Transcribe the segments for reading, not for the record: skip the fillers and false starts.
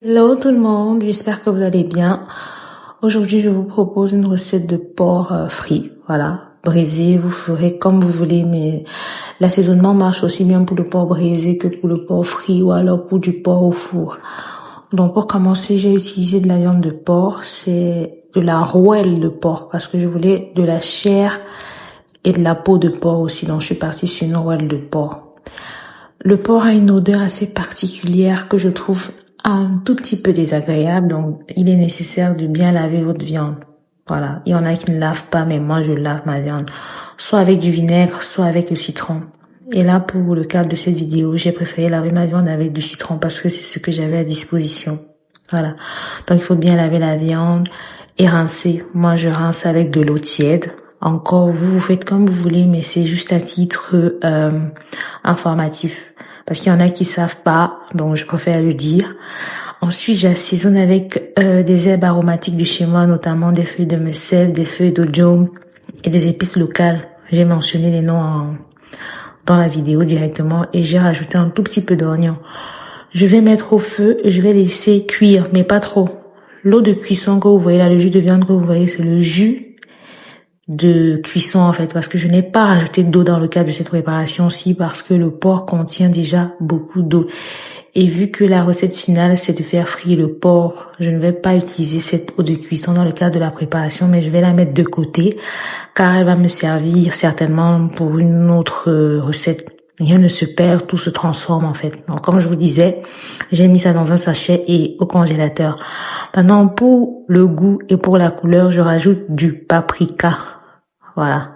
Hello tout le monde, j'espère que vous allez bien. Aujourd'hui, je vous propose une recette de porc frit. Voilà, braisé, vous ferez comme vous voulez, mais l'assaisonnement marche aussi bien pour le porc braisé que pour le porc frit ou alors pour du porc au four. Donc pour commencer, j'ai utilisé de la viande de porc, c'est de la rouelle de porc parce que je voulais de la chair et de la peau de porc aussi, donc je suis partie sur une rouelle de porc. Le porc a une odeur assez particulière que je trouve un tout petit peu désagréable, donc il est nécessaire de bien laver votre viande. Voilà, il y en a qui ne lavent pas, mais moi je lave ma viande, soit avec du vinaigre, soit avec le citron. Et là, pour le cadre de cette vidéo, j'ai préféré laver ma viande avec du citron parce que c'est ce que j'avais à disposition. Voilà, donc il faut bien laver la viande et rincer. Moi, je rince avec de l'eau tiède. Encore, vous faites comme vous voulez, mais c'est juste à titre informatif. Parce qu'il y en a qui savent pas, donc je préfère le dire. Ensuite, j'assaisonne avec des herbes aromatiques de chez moi, notamment des feuilles de messel, des feuilles d'oignon et des épices locales. J'ai mentionné les noms dans la vidéo directement et j'ai rajouté un tout petit peu d'oignon. Je vais mettre au feu et je vais laisser cuire, mais pas trop. L'eau de cuisson que vous voyez là, le jus de viande que vous voyez, c'est le jus de cuisson en fait, parce que je n'ai pas rajouté d'eau dans le cadre de cette préparation-ci parce que le porc contient déjà beaucoup d'eau. Et vu que la recette finale c'est de faire frire le porc, je ne vais pas utiliser cette eau de cuisson dans le cadre de la préparation, mais je vais la mettre de côté car elle va me servir certainement pour une autre recette. Rien ne se perd, tout se transforme en fait. Donc comme je vous disais, j'ai mis ça dans un sachet et au congélateur. Maintenant pour le goût et pour la couleur, je rajoute du paprika. Voilà.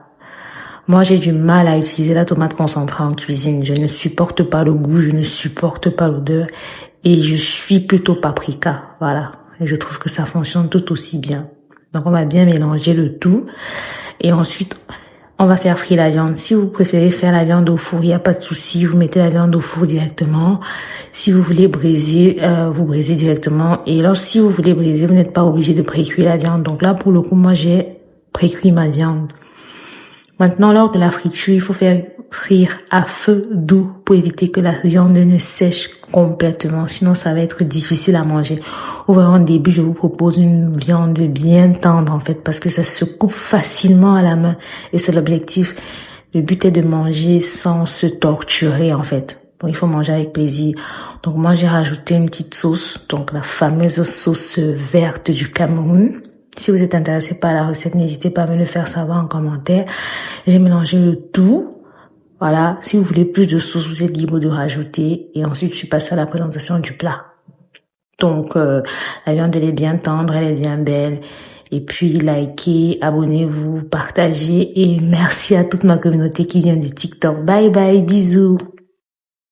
Moi, j'ai du mal à utiliser la tomate concentrée en cuisine. Je ne supporte pas le goût, je ne supporte pas l'odeur et je suis plutôt paprika. Voilà. Et je trouve que ça fonctionne tout aussi bien. Donc, on va bien mélanger le tout et ensuite, on va faire frire la viande. Si vous préférez faire la viande au four, il n'y a pas de souci. Vous mettez la viande au four directement. Si vous voulez braiser, vous braisez directement. Et alors, si vous voulez braiser, vous n'êtes pas obligé de pré-cuire la viande. Donc là, pour le coup, moi, j'ai pré-cuit ma viande. Maintenant, lors de la friture, il faut faire frire à feu doux pour éviter que la viande ne sèche complètement. Sinon, ça va être difficile à manger. Au vraiment début, je vous propose une viande bien tendre, en fait, parce que ça se coupe facilement à la main. Et c'est l'objectif. Le but est de manger sans se torturer, en fait. Donc, il faut manger avec plaisir. Donc, moi, j'ai rajouté une petite sauce. Donc, la fameuse sauce verte du Cameroun. Si vous êtes intéressé par la recette, n'hésitez pas à me le faire savoir en commentaire. J'ai mélangé le tout. Voilà. Si vous voulez plus de sauce, vous êtes libre de rajouter. Et ensuite, je suis passée à la présentation du plat. Donc, la viande, elle est bien tendre, elle est bien belle. Et puis, likez, abonnez-vous, partagez. Et merci à toute ma communauté qui vient du TikTok. Bye bye, bisous.